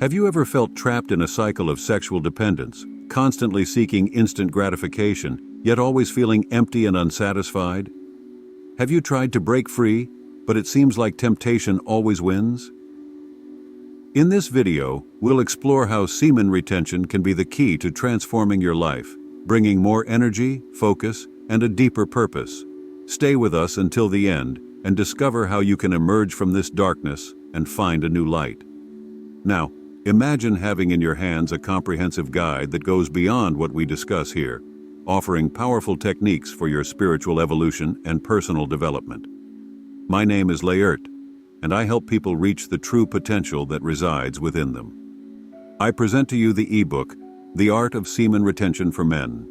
Have you ever felt trapped in a cycle of sexual dependence, constantly seeking instant gratification, yet always feeling empty and unsatisfied? Have you tried to break free, but it seems like temptation always wins? In this video, we'll explore how semen retention can be the key to transforming your life, bringing more energy, focus, and a deeper purpose. Stay with us until the end and discover how you can emerge from this darkness and find a new light. Now, imagine having in your hands a comprehensive guide that goes beyond what we discuss here, offering powerful techniques for your spiritual evolution and personal development. My name is Rebirth, and I help people reach the true potential that resides within them. I present to you the ebook, The Art of Semen Retention for Men.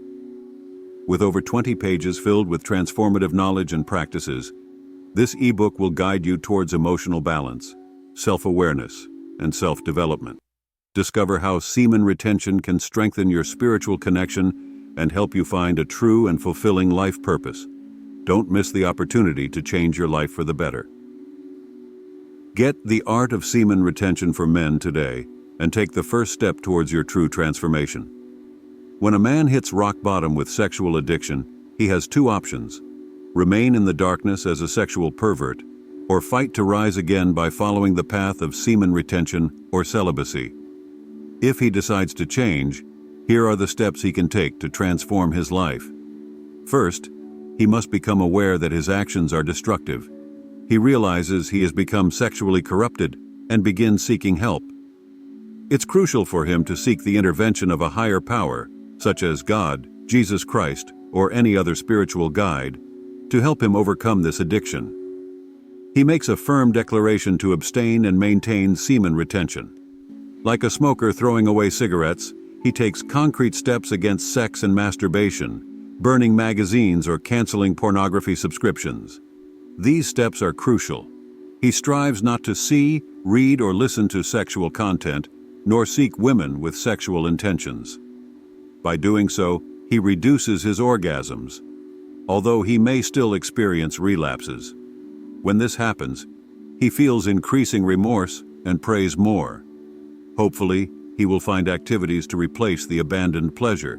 With over 20 pages filled with transformative knowledge and practices, this ebook will guide you towards emotional balance, self-awareness, and self-development. Discover how semen retention can strengthen your spiritual connection and help you find a true and fulfilling life purpose. Don't miss the opportunity to change your life for the better. Get The Art of Semen Retention for Men today and take the first step towards your true transformation. When a man hits rock bottom with sexual addiction, he has two options: remain in the darkness as a sexual pervert, or fight to rise again by following the path of semen retention or celibacy. If he decides to change, here are the steps he can take to transform his life. First, he must become aware that his actions are destructive. He realizes he has become sexually corrupted and begins seeking help. It's crucial for him to seek the intervention of a higher power, such as God, Jesus Christ, or any other spiritual guide, to help him overcome this addiction. He makes a firm declaration to abstain and maintain semen retention. Like a smoker throwing away cigarettes, he takes concrete steps against sex and masturbation, burning magazines or canceling pornography subscriptions. These steps are crucial. He strives not to see, read, or listen to sexual content, nor seek women with sexual intentions. By doing so, he reduces his orgasms, although he may still experience relapses. When this happens, he feels increasing remorse and prays more. Hopefully, he will find activities to replace the abandoned pleasure,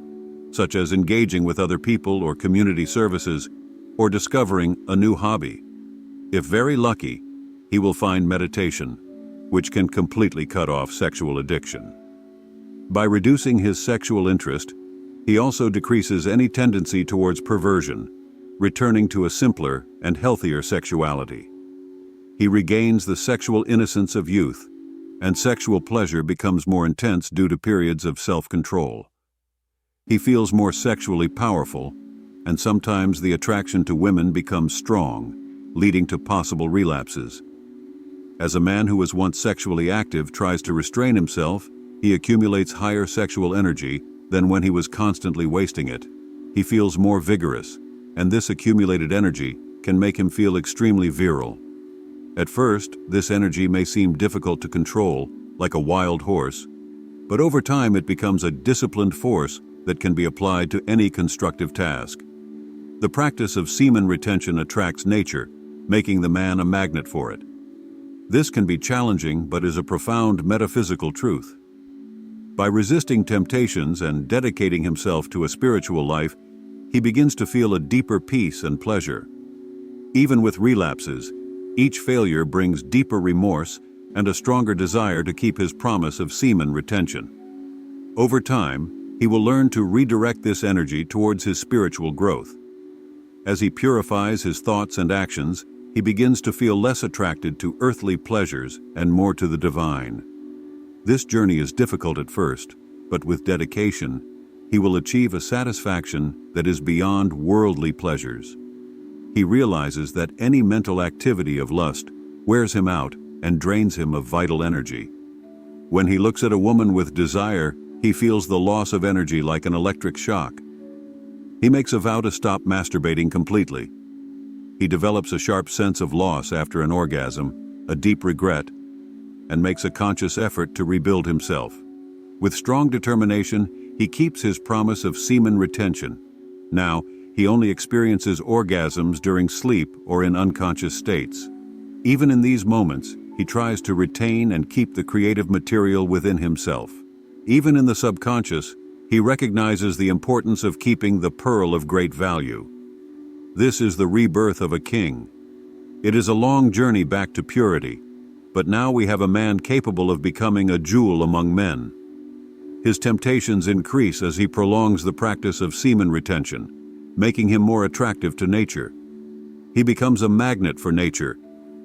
such as engaging with other people or community services, or discovering a new hobby. If very lucky, he will find meditation, which can completely cut off sexual addiction. By reducing his sexual interest, he also decreases any tendency towards perversion, returning to a simpler and healthier sexuality. He regains the sexual innocence of youth, and sexual pleasure becomes more intense due to periods of self-control. He feels more sexually powerful, and sometimes the attraction to women becomes strong, leading to possible relapses. As a man who was once sexually active tries to restrain himself, he accumulates higher sexual energy than when he was constantly wasting it. He feels more vigorous, and this accumulated energy can make him feel extremely virile. At first, this energy may seem difficult to control, like a wild horse, but over time it becomes a disciplined force that can be applied to any constructive task. The practice of semen retention attracts nature, making the man a magnet for it. This can be challenging, but is a profound metaphysical truth. By resisting temptations and dedicating himself to a spiritual life, he begins to feel a deeper peace and pleasure. Even with relapses, each failure brings deeper remorse and a stronger desire to keep his promise of semen retention. Over time, he will learn to redirect this energy towards his spiritual growth. As he purifies his thoughts and actions, he begins to feel less attracted to earthly pleasures and more to the divine. This journey is difficult at first, but with dedication, he will achieve a satisfaction that is beyond worldly pleasures. He realizes that any mental activity of lust wears him out and drains him of vital energy. When he looks at a woman with desire, he feels the loss of energy like an electric shock. He makes a vow to stop masturbating completely. He develops a sharp sense of loss after an orgasm, a deep regret, and makes a conscious effort to rebuild himself. With strong determination, he keeps his promise of semen retention. Now, he only experiences orgasms during sleep or in unconscious states. Even in these moments, he tries to retain and keep the creative material within himself. Even in the subconscious, he recognizes the importance of keeping the pearl of great value. This is the rebirth of a king. It is a long journey back to purity, but now we have a man capable of becoming a jewel among men. His temptations increase as he prolongs the practice of semen retention, making him more attractive to nature. He becomes a magnet for nature,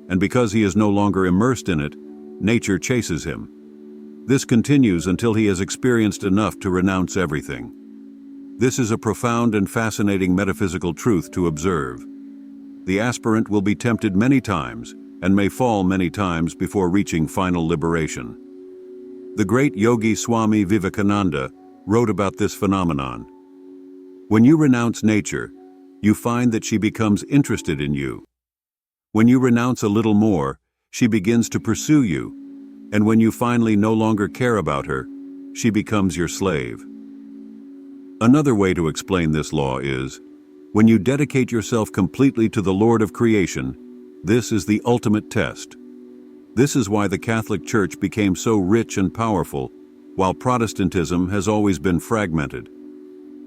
and because he is no longer immersed in it, nature chases him. This continues until he has experienced enough to renounce everything. This is a profound and fascinating metaphysical truth to observe. The aspirant will be tempted many times and may fall many times before reaching final liberation. The great yogi Swami Vivekananda wrote about this phenomenon. When you renounce nature, you find that she becomes interested in you. When you renounce a little more, she begins to pursue you, and when you finally no longer care about her, she becomes your slave. Another way to explain this law is, when you dedicate yourself completely to the Lord of creation, this is the ultimate test. This is why the Catholic Church became so rich and powerful, while Protestantism has always been fragmented.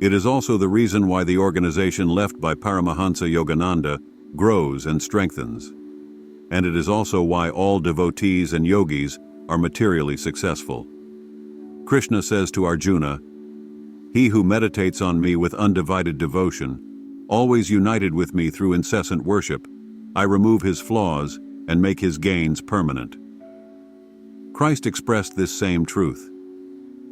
It is also the reason why the organization left by Paramahansa Yogananda grows and strengthens. And it is also why all devotees and yogis are materially successful. Krishna says to Arjuna, "He who meditates on me with undivided devotion, always united with me through incessant worship, I remove his flaws and make his gains permanent." Christ expressed this same truth.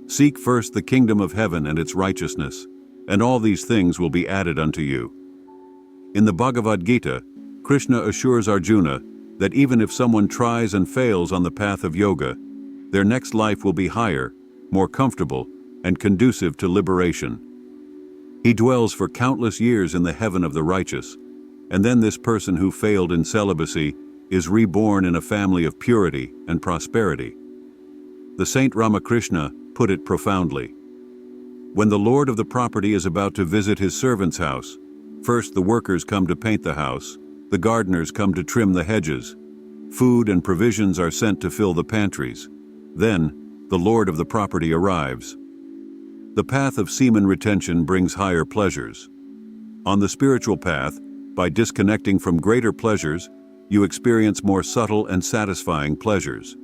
"Seek first the kingdom of heaven and its righteousness, and all these things will be added unto you." In the Bhagavad Gita, Krishna assures Arjuna that even if someone tries and fails on the path of yoga, their next life will be higher, more comfortable, and conducive to liberation. He dwells for countless years in the heaven of the righteous, and then this person who failed in celibacy is reborn in a family of purity and prosperity. The Saint Ramakrishna put it profoundly. When the lord of the property is about to visit his servant's house, first the workers come to paint the house, the gardeners come to trim the hedges, food and provisions are sent to fill the pantries. Then, the lord of the property arrives. The path of semen retention brings higher pleasures. On the spiritual path, by disconnecting from greater pleasures, you experience more subtle and satisfying pleasures.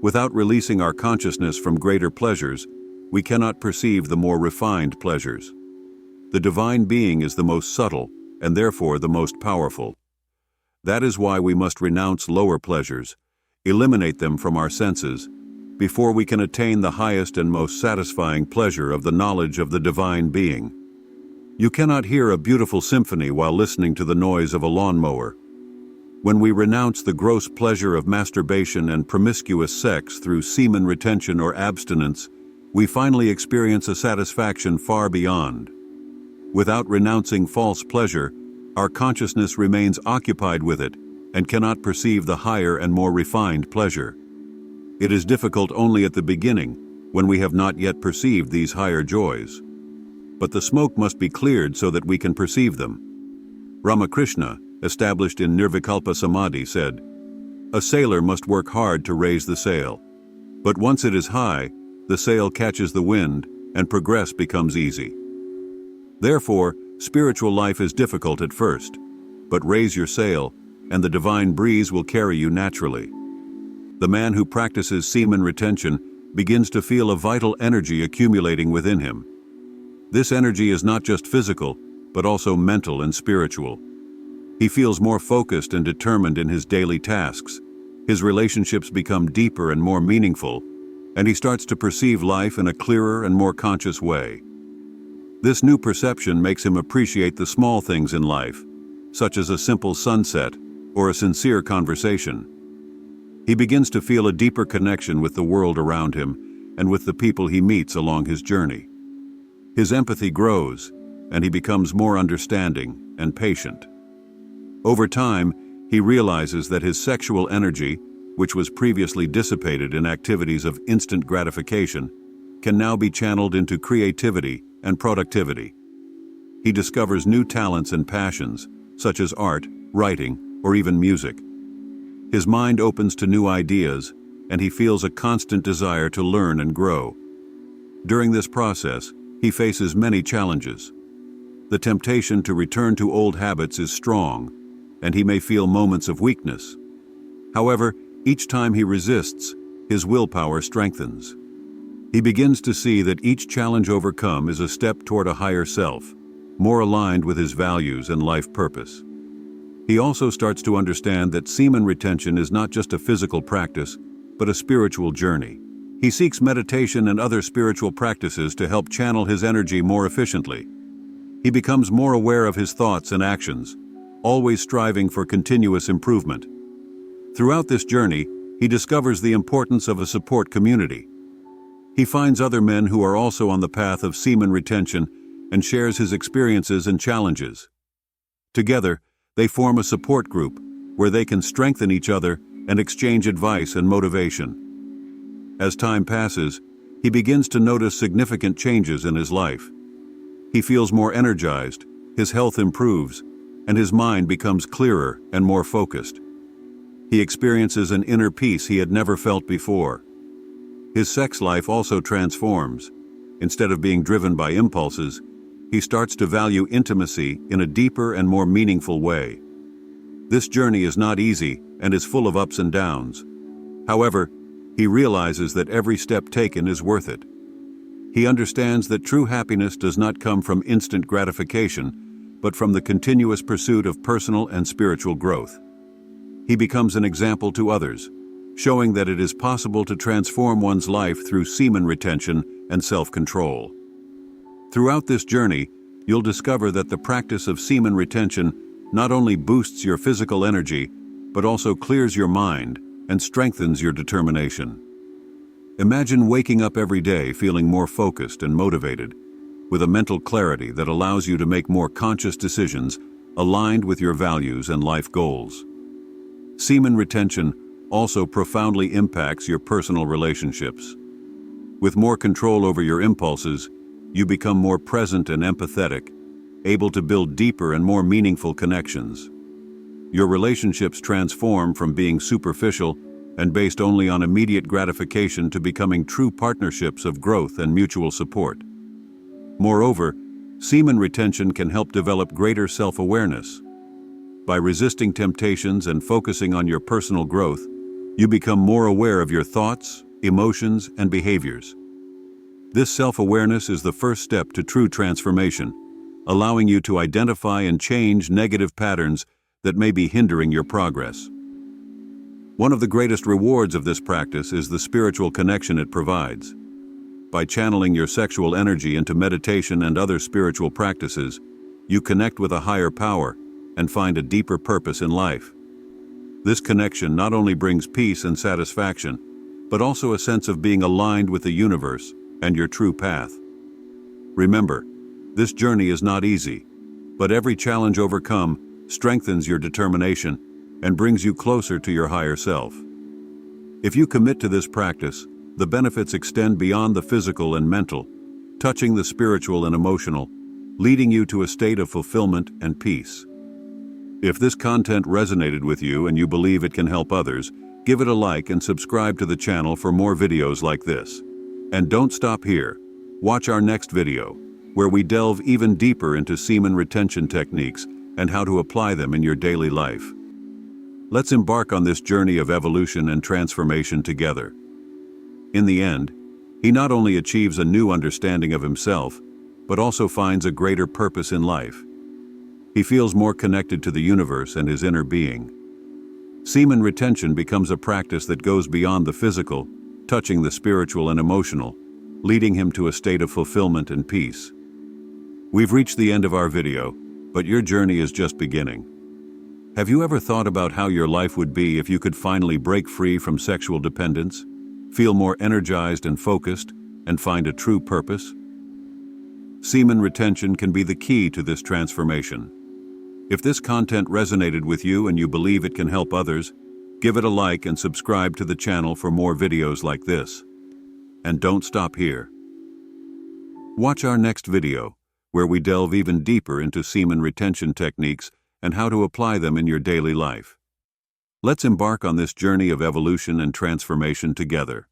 Without releasing our consciousness from greater pleasures, we cannot perceive the more refined pleasures. The divine being is the most subtle, and therefore the most powerful. That is why we must renounce lower pleasures, eliminate them from our senses, before we can attain the highest and most satisfying pleasure of the knowledge of the divine being. You cannot hear a beautiful symphony while listening to the noise of a lawnmower. When we renounce the gross pleasure of masturbation and promiscuous sex through semen retention or abstinence, we finally experience a satisfaction far beyond. Without renouncing false pleasure, our consciousness remains occupied with it and cannot perceive the higher and more refined pleasure. It is difficult only at the beginning, when we have not yet perceived these higher joys. But the smoke must be cleared so that we can perceive them. Ramakrishna, established in Nirvikalpa Samadhi, said, "A sailor must work hard to raise the sail. But once it is high, the sail catches the wind and progress becomes easy." Therefore, spiritual life is difficult at first, but raise your sail, and the divine breeze will carry you naturally. The man who practices semen retention begins to feel a vital energy accumulating within him. This energy is not just physical, but also mental and spiritual. He feels more focused and determined in his daily tasks. His relationships become deeper and more meaningful, and he starts to perceive life in a clearer and more conscious way. This new perception makes him appreciate the small things in life, such as a simple sunset or a sincere conversation. He begins to feel a deeper connection with the world around him and with the people he meets along his journey. His empathy grows, and he becomes more understanding and patient. Over time, he realizes that his sexual energy, which was previously dissipated in activities of instant gratification, can now be channeled into creativity and productivity. He discovers new talents and passions, such as art, writing, or even music. His mind opens to new ideas, and he feels a constant desire to learn and grow. During this process, he faces many challenges. The temptation to return to old habits is strong, and he may feel moments of weakness. However, each time he resists, his willpower strengthens. He begins to see that each challenge overcome is a step toward a higher self, more aligned with his values and life purpose. He also starts to understand that semen retention is not just a physical practice, but a spiritual journey. He seeks meditation and other spiritual practices to help channel his energy more efficiently. He becomes more aware of his thoughts and actions, always striving for continuous improvement. Throughout this journey, he discovers the importance of a support community. He finds other men who are also on the path of semen retention and shares his experiences and challenges. Together, they form a support group where they can strengthen each other and exchange advice and motivation. As time passes, he begins to notice significant changes in his life. He feels more energized, his health improves, and his mind becomes clearer and more focused. He experiences an inner peace he had never felt before. His sex life also transforms. Instead of being driven by impulses, he starts to value intimacy in a deeper and more meaningful way. This journey is not easy and is full of ups and downs. However, he realizes that every step taken is worth it. He understands that true happiness does not come from instant gratification, but from the continuous pursuit of personal and spiritual growth. He becomes an example to others, showing that it is possible to transform one's life through semen retention and self-control. Throughout this journey, you'll discover that the practice of semen retention not only boosts your physical energy, but also clears your mind and strengthens your determination. Imagine waking up every day feeling more focused and motivated, with a mental clarity that allows you to make more conscious decisions aligned with your values and life goals. Semen retention also profoundly impacts your personal relationships. With more control over your impulses, you become more present and empathetic, able to build deeper and more meaningful connections. Your relationships transform from being superficial and based only on immediate gratification to becoming true partnerships of growth and mutual support. Moreover, semen retention can help develop greater self-awareness. By resisting temptations and focusing on your personal growth, you become more aware of your thoughts, emotions, and behaviors. This self-awareness is the first step to true transformation, allowing you to identify and change negative patterns that may be hindering your progress. One of the greatest rewards of this practice is the spiritual connection it provides. By channeling your sexual energy into meditation and other spiritual practices, you connect with a higher power and find a deeper purpose in life. This connection not only brings peace and satisfaction, but also a sense of being aligned with the universe and your true path. Remember, this journey is not easy, but every challenge overcome strengthens your determination and brings you closer to your higher self. If you commit to this practice, the benefits extend beyond the physical and mental, touching the spiritual and emotional, leading you to a state of fulfillment and peace. If this content resonated with you and you believe it can help others, give it a like and subscribe to the channel for more videos like this. And don't stop here. Watch our next video, where we delve even deeper into semen retention techniques and how to apply them in your daily life. Let's embark on this journey of evolution and transformation together. In the end, he not only achieves a new understanding of himself, but also finds a greater purpose in life. He feels more connected to the universe and his inner being. Semen retention becomes a practice that goes beyond the physical, touching the spiritual and emotional, leading him to a state of fulfillment and peace. We've reached the end of our video, but your journey is just beginning. Have you ever thought about how your life would be if you could finally break free from sexual dependence, feel more energized and focused, and find a true purpose? Semen retention can be the key to this transformation. If this content resonated with you and you believe it can help others, give it a like and subscribe to the channel for more videos like this. And don't stop here. Watch our next video, where we delve even deeper into semen retention techniques and how to apply them in your daily life. Let's embark on this journey of evolution and transformation together.